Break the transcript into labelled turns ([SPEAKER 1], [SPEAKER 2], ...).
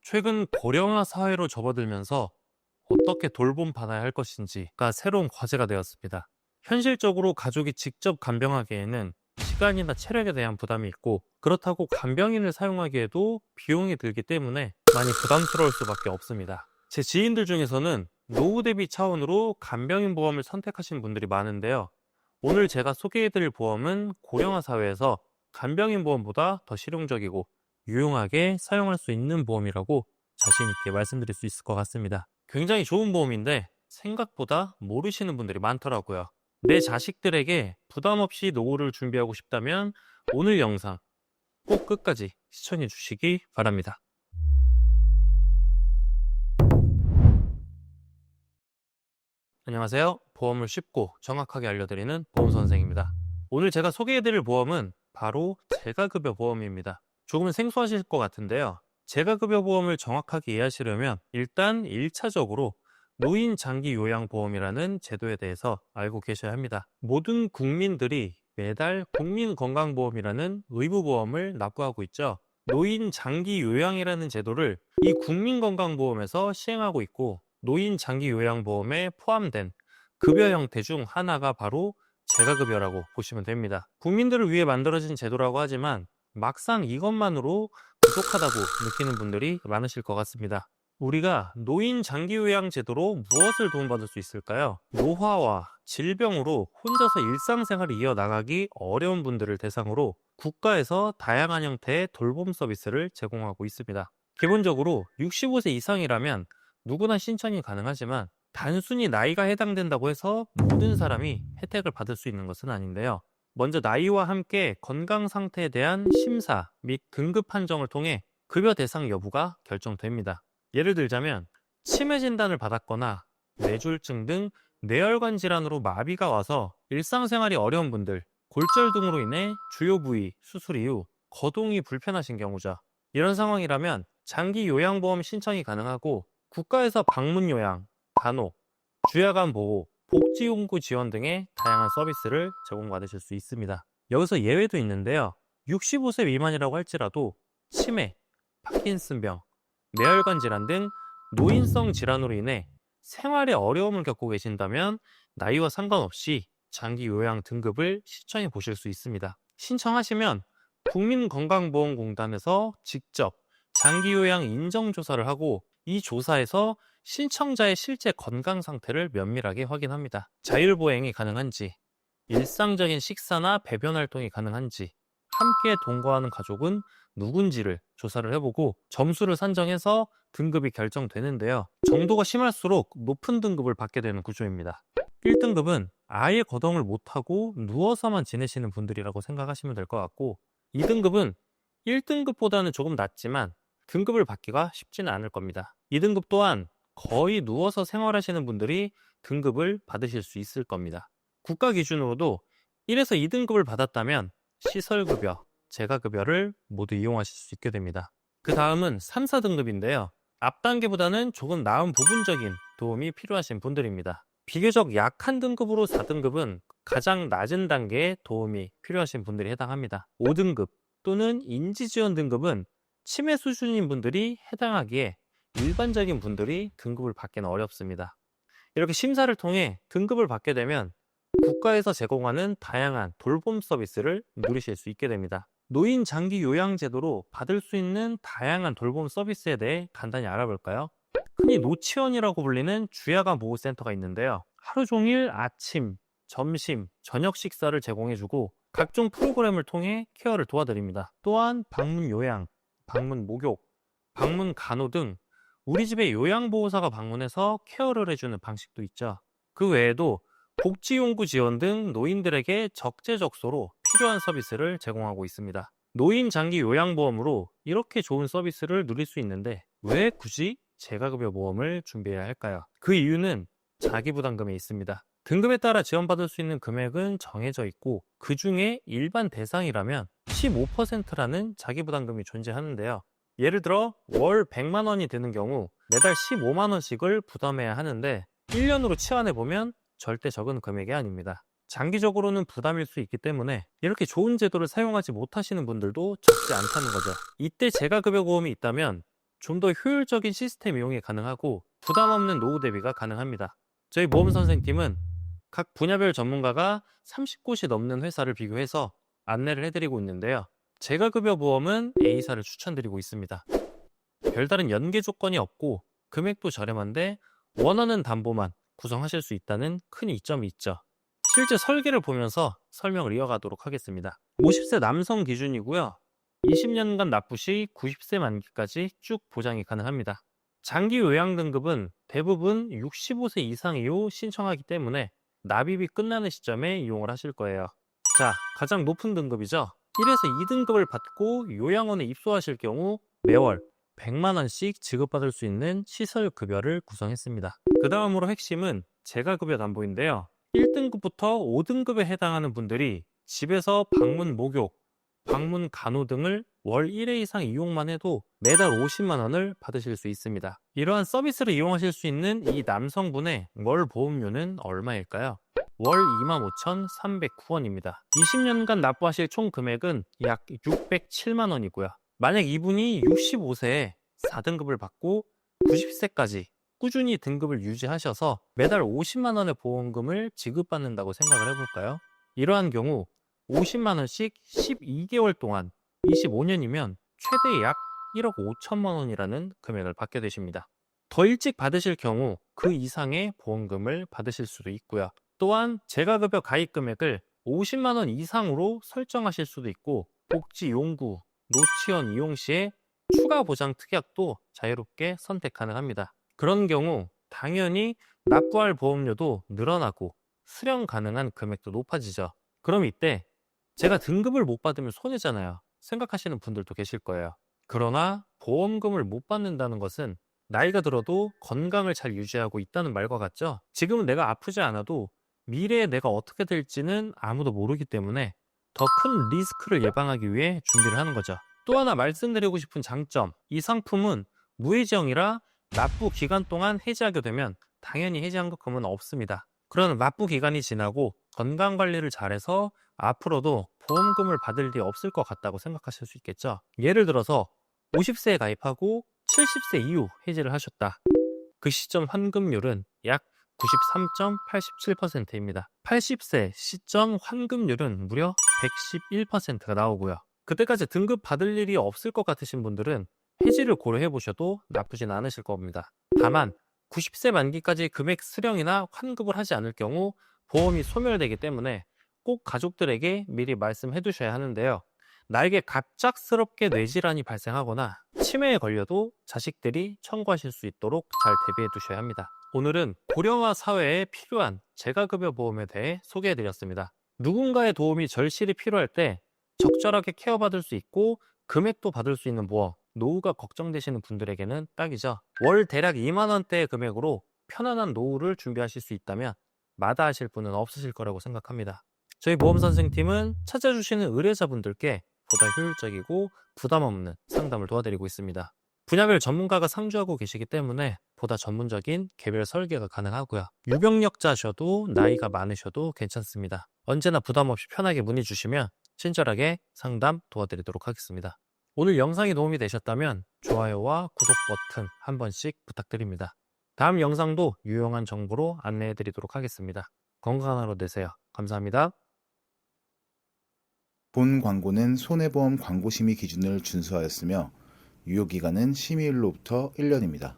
[SPEAKER 1] 최근 고령화 사회로 접어들면서 어떻게 돌봄받아야 할 것인지가 새로운 과제가 되었습니다. 현실적으로 가족이 직접 간병하기에는 시간이나 체력에 대한 부담이 있고, 그렇다고 간병인을 사용하기에도 비용이 들기 때문에 많이 부담스러울 수밖에 없습니다. 제 지인들 중에서는 노후 대비 차원으로 간병인 보험을 선택하신 분들이 많은데요. 오늘 제가 소개해드릴 보험은 고령화 사회에서 간병인 보험보다 더 실용적이고 유용하게 사용할 수 있는 보험이라고 자신 있게 말씀드릴 수 있을 것 같습니다. 굉장히 좋은 보험인데 생각보다 모르시는 분들이 많더라고요. 내 자식들에게 부담 없이 노후를 준비하고 싶다면 오늘 영상 꼭 끝까지 시청해 주시기 바랍니다. 안녕하세요. 보험을 쉽고 정확하게 알려드리는 보험선생입니다. 오늘 제가 소개해드릴 보험은 바로 재가급여 보험입니다. 조금은 생소하실 것 같은데요. 재가급여 보험을 정확하게 이해하시려면 일단 1차적으로 노인 장기 요양 보험이라는 제도에 대해서 알고 계셔야 합니다. 모든 국민들이 매달 국민건강보험이라는 의무보험을 납부하고 있죠. 노인 장기 요양이라는 제도를 이 국민건강보험에서 시행하고 있고, 노인 장기 요양보험에 포함된 급여 형태 중 하나가 바로 재가급여라고 보시면 됩니다. 국민들을 위해 만들어진 제도라고 하지만 막상 이것만으로 부족하다고 느끼는 분들이 많으실 것 같습니다. 우리가 노인 장기 요양 제도로 무엇을 도움받을 수 있을까요? 노화와 질병으로 혼자서 일상생활을 이어나가기 어려운 분들을 대상으로 국가에서 다양한 형태의 돌봄 서비스를 제공하고 있습니다. 기본적으로 65세 이상이라면 누구나 신청이 가능하지만 단순히 나이가 해당된다고 해서 모든 사람이 혜택을 받을 수 있는 것은 아닌데요. 먼저 나이와 함께 건강 상태에 대한 심사 및 등급 판정을 통해 급여 대상 여부가 결정됩니다. 예를 들자면 치매 진단을 받았거나 뇌졸중 등 뇌혈관 질환으로 마비가 와서 일상생활이 어려운 분들, 골절 등으로 인해 주요 부위 수술 이후 거동이 불편하신 경우죠. 이런 상황이라면 장기 요양보험 신청이 가능하고 국가에서 방문 요양, 간호, 주야간 보호, 복지용구 지원 등의 다양한 서비스를 제공받으실 수 있습니다. 여기서 예외도 있는데요. 65세 미만이라고 할지라도 치매, 파킨슨병, 뇌혈관 질환 등 노인성 질환으로 인해 생활에 어려움을 겪고 계신다면 나이와 상관없이 장기 요양 등급을 신청해 보실 수 있습니다. 신청하시면 국민건강보험공단에서 직접 장기 요양 인정조사를 하고 이 조사에서 신청자의 실제 건강 상태를 면밀하게 확인합니다. 자율보행이 가능한지, 일상적인 식사나 배변 활동이 가능한지, 함께 동거하는 가족은 누군지를 조사를 해보고 점수를 산정해서 등급이 결정되는데요. 정도가 심할수록 높은 등급을 받게 되는 구조입니다. 1등급은 아예 거동을 못하고 누워서만 지내시는 분들이라고 생각하시면 될 것 같고, 2등급은 1등급보다는 조금 낮지만 등급을 받기가 쉽지는 않을 겁니다. 2등급 또한 거의 누워서 생활하시는 분들이 등급을 받으실 수 있을 겁니다. 국가 기준으로도 1에서 2등급을 받았다면 시설급여, 재가급여를 모두 이용하실 수 있게 됩니다. 그 다음은 3, 4등급인데요. 앞 단계보다는 조금 나은 부분적인 도움이 필요하신 분들입니다. 비교적 약한 등급으로 4등급은 가장 낮은 단계의 도움이 필요하신 분들이 해당합니다. 5등급 또는 인지지원 등급은 치매 수준인 분들이 해당하기에 일반적인 분들이 등급을 받기는 어렵습니다. 이렇게 심사를 통해 등급을 받게 되면 국가에서 제공하는 다양한 돌봄 서비스를 누리실 수 있게 됩니다. 노인 장기 요양 제도로 받을 수 있는 다양한 돌봄 서비스에 대해 간단히 알아볼까요? 흔히 노치원이라고 불리는 주야간 보호센터가 있는데요. 하루 종일 아침, 점심, 저녁 식사를 제공해주고 각종 프로그램을 통해 케어를 도와드립니다. 또한 방문 요양, 방문 목욕, 방문 간호 등 우리 집에 요양보호사가 방문해서 케어를 해주는 방식도 있죠. 그 외에도 복지용구 지원 등 노인들에게 적재적소로 필요한 서비스를 제공하고 있습니다. 노인 장기 요양보험으로 이렇게 좋은 서비스를 누릴 수 있는데 왜 굳이 재가급여 보험을 준비해야 할까요? 그 이유는 자기부담금에 있습니다. 등급에 따라 지원받을 수 있는 금액은 정해져 있고 그 중에 일반 대상이라면 15%라는 자기부담금이 존재하는데요. 예를 들어 월 100만 원이 드는 경우 매달 15만 원씩을 부담해야 하는데 1년으로 치환해보면 절대 적은 금액이 아닙니다. 장기적으로는 부담일 수 있기 때문에 이렇게 좋은 제도를 사용하지 못하시는 분들도 적지 않다는 거죠. 이때 재가급여 보험이 있다면 좀 더 효율적인 시스템 이용이 가능하고 부담 없는 노후 대비가 가능합니다. 저희 보험 선생팀은 각 분야별 전문가가 30곳이 넘는 회사를 비교해서 안내를 해드리고 있는데요. 재가급여 보험은 A사를 추천드리고 있습니다. 별다른 연계 조건이 없고 금액도 저렴한데 원하는 담보만 구성하실 수 있다는 큰 이점이 있죠. 실제 설계를 보면서 설명을 이어가도록 하겠습니다. 50세 남성 기준이고요. 20년간 납부 시 90세 만기까지 쭉 보장이 가능합니다. 장기 요양 등급은 대부분 65세 이상 이후 신청하기 때문에 납입이 끝나는 시점에 이용을 하실 거예요. 자, 가장 높은 등급이죠. 1에서 2등급을 받고 요양원에 입소하실 경우 매월 100만 원씩 지급받을 수 있는 시설급여를 구성했습니다. 그 다음으로 핵심은 재가급여 담보인데요. 1등급부터 5등급에 해당하는 분들이 집에서 방문 목욕, 방문 간호 등을 월 1회 이상 이용만 해도 매달 50만 원을 받으실 수 있습니다. 이러한 서비스를 이용하실 수 있는 이 남성분의 월 보험료는 얼마일까요? 월 25,309원입니다. 20년간 납부하실 총 금액은 약 607만 원이고요. 만약 이분이 65세에 4등급을 받고 90세까지 꾸준히 등급을 유지하셔서 매달 50만 원의 보험금을 지급받는다고 생각을 해볼까요? 이러한 경우 50만 원씩 12개월 동안 25년이면 최대 약 1억 5천만 원이라는 금액을 받게 되십니다. 더 일찍 받으실 경우 그 이상의 보험금을 받으실 수도 있고요. 또한 재가급여 가입 금액을 50만 원 이상으로 설정하실 수도 있고 복지용구, 노치원 이용 시에 추가 보장 특약도 자유롭게 선택 가능합니다. 그런 경우 당연히 납부할 보험료도 늘어나고 수령 가능한 금액도 높아지죠. 그럼 이때 제가 등급을 못 받으면 손해잖아요. 생각하시는 분들도 계실 거예요. 그러나 보험금을 못 받는다는 것은 나이가 들어도 건강을 잘 유지하고 있다는 말과 같죠? 지금은 내가 아프지 않아도 미래에 내가 어떻게 될지는 아무도 모르기 때문에 더 큰 리스크를 예방하기 위해 준비를 하는 거죠. 또 하나 말씀드리고 싶은 장점, 이 상품은 무해지형이라 납부 기간 동안 해지하게 되면 당연히 해지환급금은 없습니다. 그런 납부 기간이 지나고 건강관리를 잘해서 앞으로도 보험금을 받을 일이 없을 것 같다고 생각하실 수 있겠죠. 예를 들어서 50세에 가입하고 70세 이후 해지를 하셨다. 그 시점 환급률은 약 93.87%입니다. 80세 시점 환급률은 무려 111%가 나오고요. 그때까지 등급 받을 일이 없을 것 같으신 분들은 해지를 고려해 보셔도 나쁘진 않으실 겁니다. 다만 90세 만기까지 금액 수령이나 환급을 하지 않을 경우 보험이 소멸되기 때문에 꼭 가족들에게 미리 말씀해 두셔야 하는데요. 나에게 갑작스럽게 뇌질환이 발생하거나 치매에 걸려도 자식들이 청구하실 수 있도록 잘 대비해 두셔야 합니다. 오늘은 고령화 사회에 필요한 재가급여 보험에 대해 소개해 드렸습니다. 누군가의 도움이 절실히 필요할 때 적절하게 케어받을 수 있고 금액도 받을 수 있는 보험, 노후가 걱정되시는 분들에게는 딱이죠. 월 대략 2만 원대의 금액으로 편안한 노후를 준비하실 수 있다면 마다하실 분은 없으실 거라고 생각합니다. 저희 보험 선생팀은 찾아주시는 의뢰자분들께 보다 효율적이고 부담 없는 상담을 도와드리고 있습니다. 분야별 전문가가 상주하고 계시기 때문에 보다 전문적인 개별 설계가 가능하고요. 유병력자셔도 나이가 많으셔도 괜찮습니다. 언제나 부담 없이 편하게 문의 주시면 친절하게 상담 도와드리도록 하겠습니다. 오늘 영상이 도움이 되셨다면 좋아요와 구독 버튼 한 번씩 부탁드립니다. 다음 영상도 유용한 정보로 안내해 드리도록 하겠습니다. 건강한 하루 되세요. 감사합니다.
[SPEAKER 2] 본 광고는 손해보험 광고심의 기준을 준수하였으며 유효기간은 심의일로부터 1년입니다.